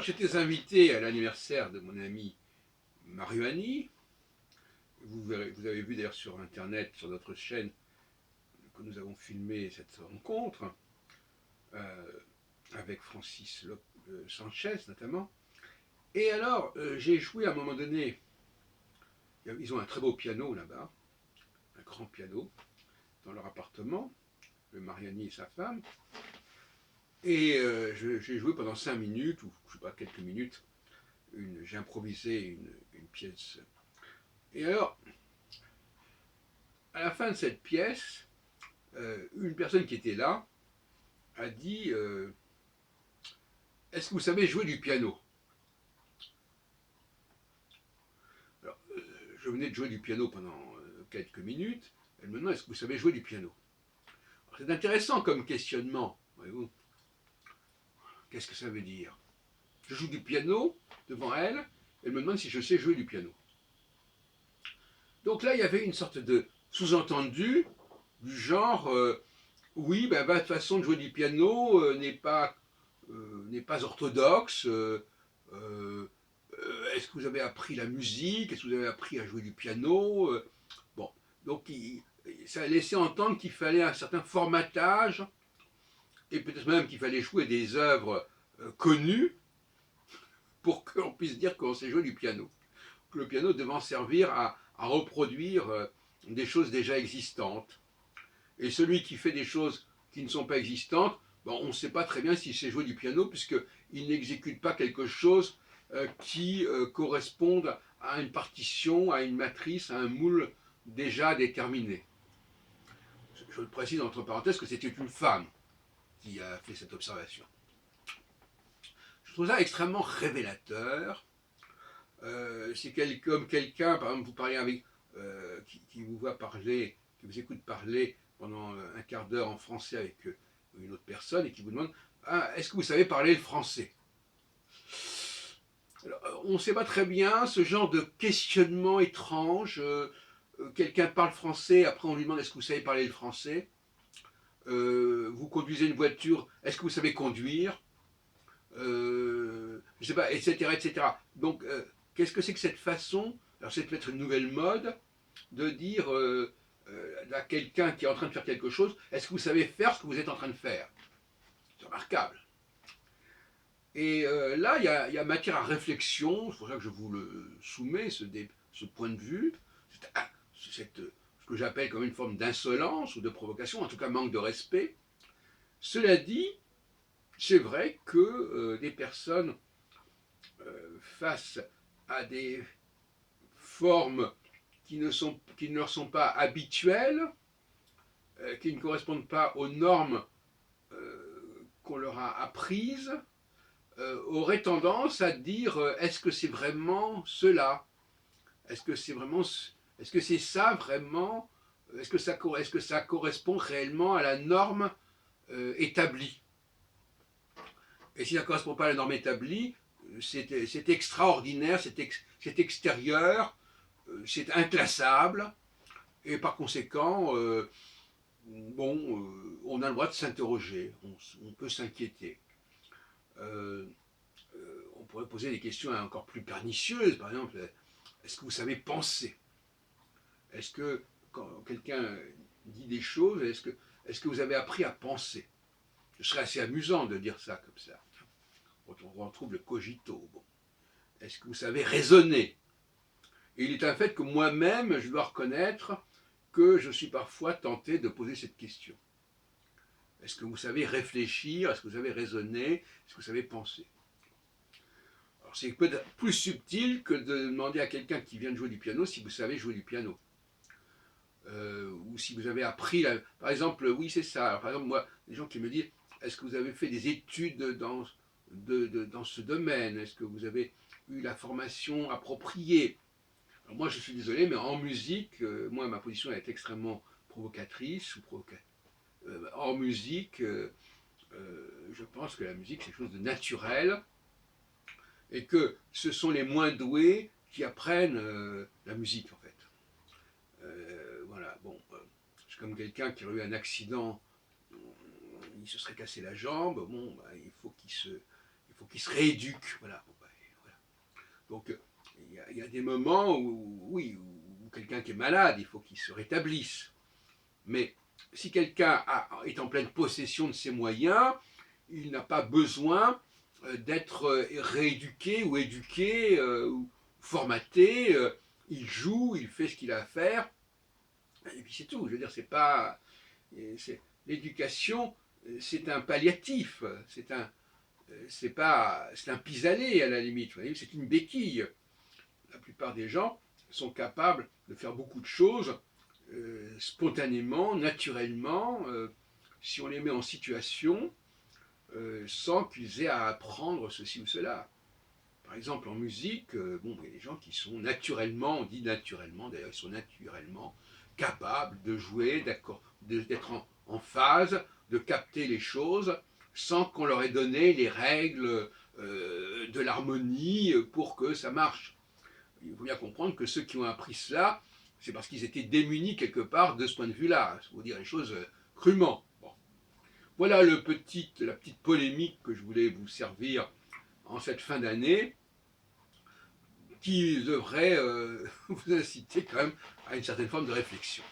j'étais invité à l'anniversaire de mon ami Mariani. Vous avez vu d'ailleurs sur Internet, sur notre chaîne, que nous avons filmé cette rencontre euh, avec Francis Sanchez notamment. Et alors, j'ai joué à un moment donné, ils ont un très beau piano là-bas, un grand piano, dans leur appartement, le Mariani et sa femme. Et j'ai joué pendant 5 minutes, ou je ne sais pas, quelques minutes, j'ai improvisé une pièce. Et alors, à la fin de cette pièce, une personne qui était là a dit est-ce que vous savez jouer du piano? Alors, je venais de jouer du piano pendant quelques minutes. Elle me demande est-ce que vous savez jouer du piano? C'est intéressant comme questionnement, voyez-vous. Qu'est-ce que ça veut dire? Je joue du piano devant elle, elle me demande si je sais jouer du piano. Donc là, il y avait une sorte de sous-entendu du genre oui, ben, votre façon de jouer du piano n'est pas orthodoxe. Est-ce que vous avez appris la musique? Est-ce que vous avez appris à jouer du piano? Bon, donc ça a laissé entendre qu'il fallait un certain formatage et peut-être même qu'il fallait jouer des œuvres connues pour qu'on puisse dire qu'on sait jouer du piano. Que le piano devant servir à reproduire des choses déjà existantes. Et celui qui fait des choses qui ne sont pas existantes, bon, on ne sait pas très bien s'il sait jouer du piano, puisqu'il n'exécute pas quelque chose qui corresponde à une partition, à une matrice, à un moule déjà déterminé. Je le précise entre parenthèses que c'était une femme qui a fait cette observation. Je trouve ça extrêmement révélateur. C'est comme quelqu'un, par exemple, vous parlez avec, qui vous voit parler, qui vous écoute parler pendant un quart d'heure en français avec une autre personne et qui vous demande ah, est-ce que vous savez parler le français? Alors, on ne sait pas très bien ce genre de questionnement étrange. Quelqu'un parle français, après on lui demande est-ce que vous savez parler le français? Vous conduisez une voiture, est-ce que vous savez conduire? Je ne sais pas, etc., etc. Donc, qu'est-ce que c'est que cette façon? Alors, c'est peut-être une nouvelle mode de dire à quelqu'un qui est en train de faire quelque chose, est-ce que vous savez faire ce que vous êtes en train de faire? C'est remarquable. Et là, il y a matière à réflexion, c'est pour ça que je vous le soumets, ce point de vue, ce que j'appelle comme une forme d'insolence ou de provocation, en tout cas manque de respect. Cela dit, c'est vrai que des personnes face à des formes qui ne leur sont pas habituelles, qui ne correspondent pas aux normes qu'on leur a apprises, auraient tendance à dire est-ce que c'est vraiment cela? Est-ce que c'est vraiment, est-ce que c'est ça vraiment? Est-ce que ça correspond réellement à la norme établie? Et si ça ne correspond pas à la norme établie, c'est extraordinaire, c'est extérieur, c'est inclassable, et par conséquent, bon, on a le droit de s'interroger, on peut s'inquiéter. Euh, on pourrait poser des questions encore plus pernicieuses, par exemple, est-ce que vous savez penser? Est-ce que quand quelqu'un dit des choses, est-ce que vous avez appris à penser? Ce serait assez amusant de dire ça comme ça. On retrouve le cogito. Bon. Est-ce que vous savez raisonner? Et il est un fait que moi-même, je dois reconnaître que je suis parfois tenté de poser cette question. Est-ce que vous savez réfléchir? Est-ce que vous savez raisonner? Est-ce que vous savez penser? Alors c'est peut-être plus subtil que de demander à quelqu'un qui vient de jouer du piano si vous savez jouer du piano. Ou si vous avez appris, par exemple, oui c'est ça. Alors, par exemple, moi, des gens qui me disent, est-ce que vous avez fait des études dans ce domaine? Est-ce que vous avez eu la formation appropriée? Alors moi, je suis désolé, mais en musique, moi, ma position est extrêmement provocatrice. En musique, je pense que la musique, c'est quelque chose de naturel et que ce sont les moins doués qui apprennent la musique, en fait. Voilà, bon, c'est comme quelqu'un qui aurait eu un accident, il se serait cassé la jambe, bon, bah, il il faut qu'il se rééduque. Voilà. Bon, ben, voilà. Donc, il y a des moments où, oui, où quelqu'un qui est malade, il faut qu'il se rétablisse. Mais si quelqu'un est en pleine possession de ses moyens, il n'a pas besoin d'être rééduqué ou éduqué ou formaté. Il joue, il fait ce qu'il a à faire, et puis c'est tout. Je veux dire, c'est pas. L'éducation, c'est un palliatif, c'est un pis-aller à la limite, c'est une béquille. La plupart des gens sont capables de faire beaucoup de choses spontanément, naturellement, si on les met en situation, sans qu'ils aient à apprendre ceci ou cela. Par exemple, en musique, bon, il y a des gens qui sont naturellement, on dit naturellement, d'ailleurs, ils sont naturellement capables de jouer, d'être en phase, de capter les choses, sans qu'on leur ait donné les règles de l'harmonie pour que ça marche. Il faut bien comprendre que ceux qui ont appris cela, c'est parce qu'ils étaient démunis quelque part de ce point de vue-là. Il faut dire les choses crûment. Bon. Voilà la petite polémique que je voulais vous servir en cette fin d'année, qui devrait vous inciter quand même à une certaine forme de réflexion.